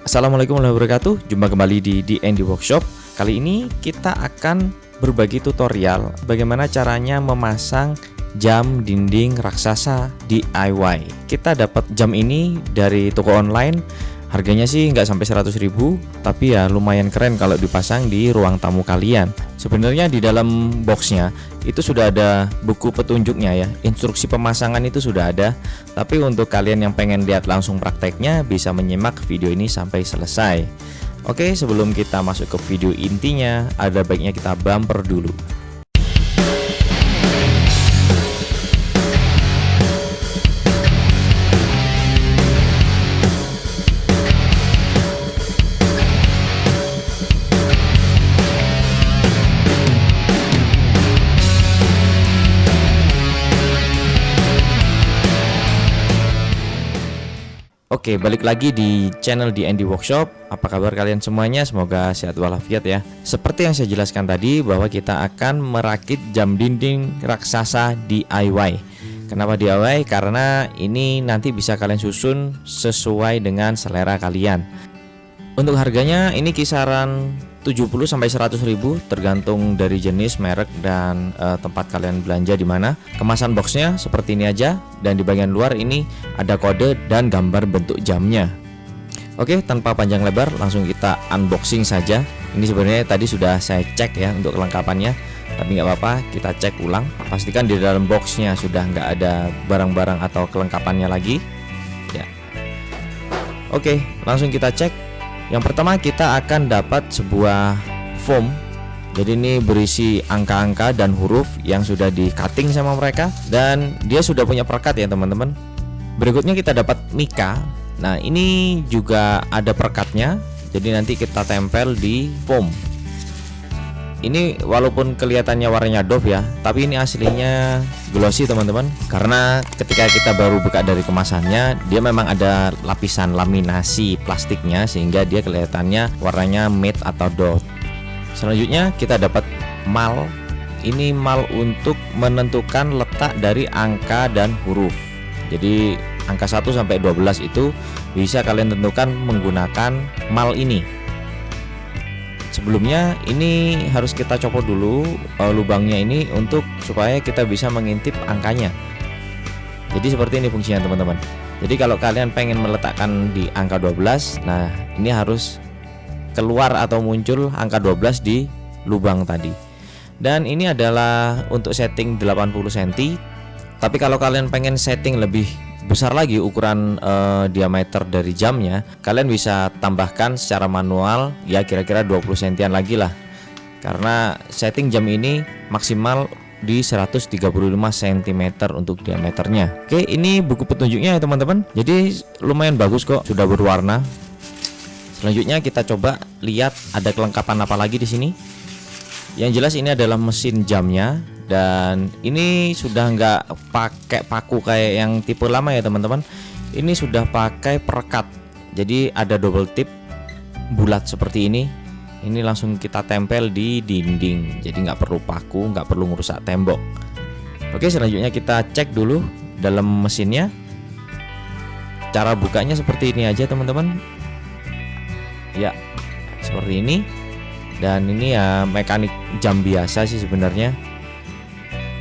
Assalamualaikum warahmatullahi wabarakatuh. Jumpa kembali di D&D Workshop. Kali ini kita akan berbagi tutorial bagaimana caranya memasang jam dinding raksasa DIY. Kita dapat jam ini dari toko online. Harganya sih nggak sampai 100.000, tapi ya lumayan keren kalau dipasang di ruang tamu kalian. Sebenarnya di dalam boxnya itu sudah ada buku petunjuknya ya, instruksi pemasangan itu sudah ada. Tapi untuk kalian yang pengen lihat langsung prakteknya, bisa menyimak video ini sampai selesai. Oke, sebelum kita masuk ke video intinya, ada baiknya kita bumper dulu. Oke, balik lagi di channel D&D Workshop. Apa kabar kalian semuanya? Semoga sehat walafiat ya. Seperti yang saya jelaskan tadi, bahwa kita akan merakit jam dinding raksasa DIY. Kenapa DIY? Karena ini nanti bisa kalian susun sesuai dengan selera kalian. Untuk harganya ini kisaran 70 sampai 100.000 tergantung dari jenis, merek, dan tempat kalian belanja di mana. Kemasan boxnya seperti ini aja, dan di bagian luar ini ada kode dan gambar bentuk jamnya. Oke, tanpa panjang lebar langsung kita unboxing saja. Ini sebenarnya tadi sudah saya cek ya untuk kelengkapannya, tapi nggak apa-apa, kita cek ulang. Pastikan di dalam boxnya sudah nggak ada barang-barang atau kelengkapannya lagi ya. Oke, langsung kita cek. Yang pertama kita akan dapat sebuah foam. Jadi ini berisi angka-angka dan huruf yang sudah di cutting sama mereka, dan dia sudah punya perekat ya teman-teman. Berikutnya kita dapat mika. Nah ini juga ada perekatnya, jadi nanti kita tempel di foam. Ini walaupun kelihatannya warnanya doff ya, tapi ini aslinya glossy teman-teman. Karena ketika kita baru buka dari kemasannya, dia memang ada lapisan laminasi plastiknya, sehingga dia kelihatannya warnanya matte atau doff. Selanjutnya kita dapat mal. Ini mal untuk menentukan letak dari angka dan huruf. Jadi angka 1 sampai 12 itu bisa kalian tentukan menggunakan mal ini. Sebelumnya ini harus kita copot dulu lubangnya ini untuk supaya kita bisa mengintip angkanya. Jadi seperti ini fungsinya teman-teman. Jadi kalau kalian pengen meletakkan di angka 12, nah ini harus keluar atau muncul angka 12 di lubang tadi. Dan ini adalah untuk setting 80 cm. Tapi kalau kalian pengen setting lebih besar lagi ukuran diameter dari jamnya, kalian bisa tambahkan secara manual ya kira-kira 20 cm lagi lah. Karena setting jam ini maksimal di 135 cm untuk diameternya. Oke, ini buku petunjuknya ya teman-teman. Jadi lumayan bagus kok, sudah berwarna. Selanjutnya kita coba lihat ada kelengkapan apa lagi di sini. Yang jelas ini adalah mesin jamnya. Dan ini sudah nggak pakai paku kayak yang tipe lama ya teman-teman. Ini sudah pakai perekat. Jadi ada double tip bulat seperti ini. Ini langsung kita tempel di dinding. Jadi nggak perlu paku, nggak perlu ngerusak tembok. Oke, selanjutnya kita cek dulu dalam mesinnya. Cara bukanya seperti ini aja teman-teman. Ya, seperti ini. Dan ini ya mekanik jam biasa sih sebenarnya.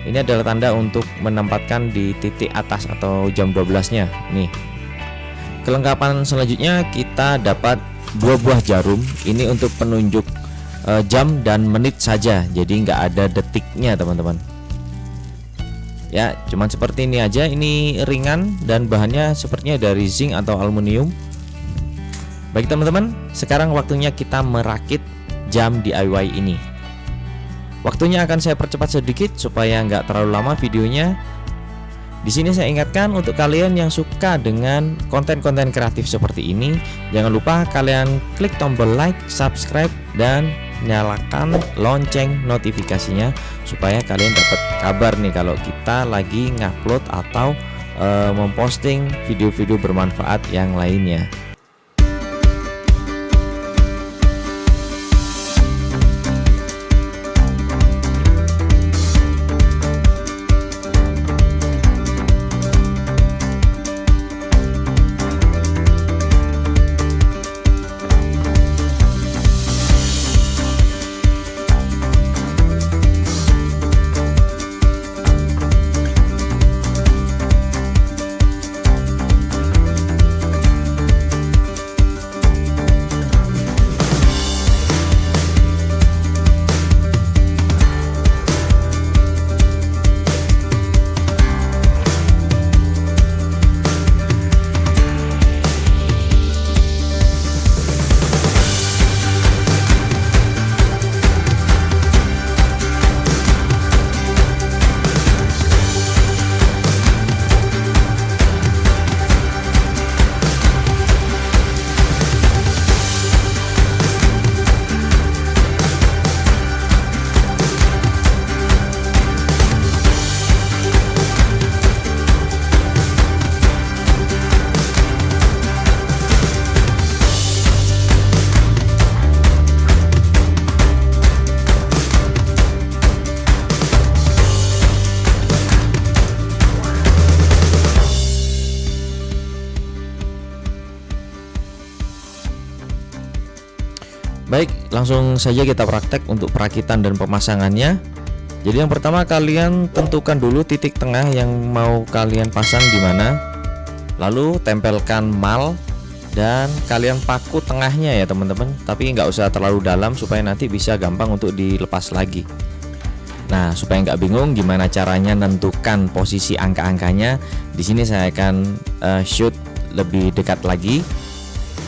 Ini adalah tanda untuk menempatkan di titik atas atau jam 12-nya. Nih. Kelengkapan selanjutnya kita dapat 2 buah jarum. Ini untuk penunjuk jam dan menit saja. Jadi nggak ada detiknya teman-teman. Ya, cuman seperti ini aja. Ini ringan dan bahannya sepertinya dari zinc atau aluminium. Baik teman-teman, sekarang waktunya kita merakit jam DIY ini. Waktunya akan saya percepat sedikit supaya nggak terlalu lama videonya. Di sini saya ingatkan untuk kalian yang suka dengan konten-konten kreatif seperti ini, jangan lupa kalian klik tombol like, subscribe, dan nyalakan lonceng notifikasinya supaya kalian dapat kabar nih kalau kita lagi ngupload atau memposting video-video bermanfaat yang lainnya. Baik, langsung saja kita praktek untuk perakitan dan pemasangannya. Jadi yang pertama kalian tentukan dulu titik tengah yang mau kalian pasang di mana. Lalu tempelkan mal dan kalian paku tengahnya ya teman-teman. Tapi nggak usah terlalu dalam supaya nanti bisa gampang untuk dilepas lagi. Nah, supaya nggak bingung gimana caranya nentukan posisi angka-angkanya, di sini saya akan shoot lebih dekat lagi.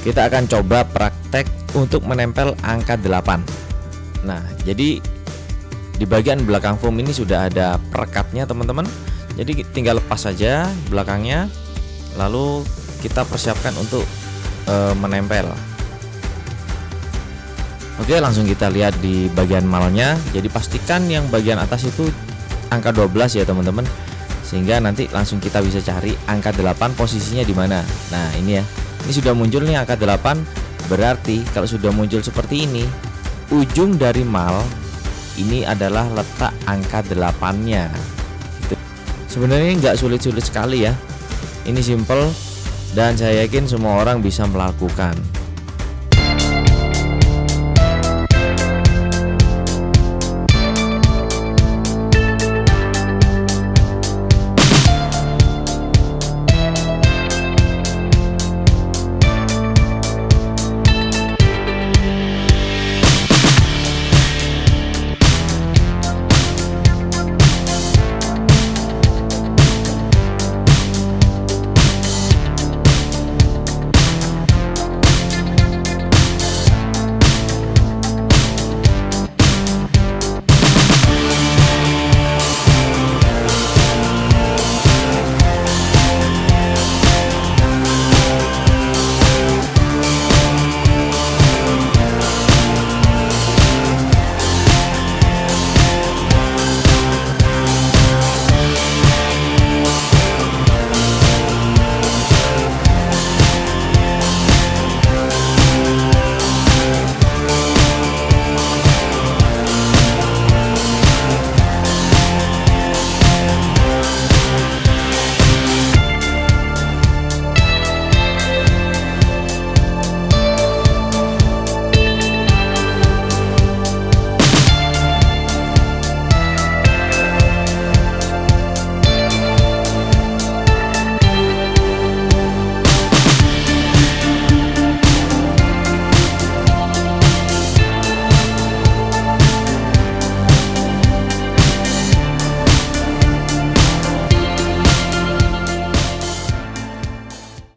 Kita akan coba praktek untuk menempel angka 8. Nah, jadi di bagian belakang foam ini sudah ada perekatnya teman-teman. Jadi tinggal lepas saja belakangnya, lalu kita persiapkan untuk menempel. Oke, langsung kita lihat di bagian malnya. Jadi pastikan yang bagian atas itu angka 12 ya teman-teman, sehingga nanti langsung kita bisa cari angka 8 posisinya di mana. Nah, ini ya. Ini sudah muncul nih angka 8. Berarti kalau sudah muncul seperti ini, ujung dari mal ini adalah letak angka 8-nya. Sebenarnya nggak sulit-sulit sekali ya. Ini simple dan saya yakin semua orang bisa melakukan.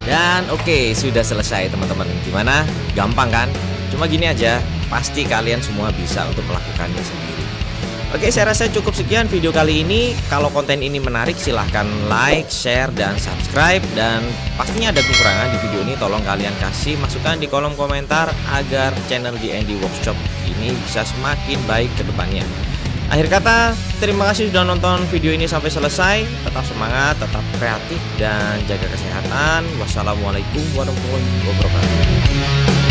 Dan oke, sudah selesai teman-teman. Gimana? Gampang kan? Cuma gini aja, pasti kalian semua bisa untuk melakukannya sendiri. Oke, saya rasa cukup sekian video kali ini. Kalau konten ini menarik, silahkan like, share, dan subscribe. Dan pastinya ada kekurangan di video ini, tolong kalian kasih masukan di kolom komentar agar channel DND Workshop ini bisa semakin baik ke depannya. Akhir kata, terima kasih sudah nonton video ini sampai selesai. Tetap semangat, tetap kreatif, dan jaga kesehatan. Wassalamualaikum warahmatullahi wabarakatuh.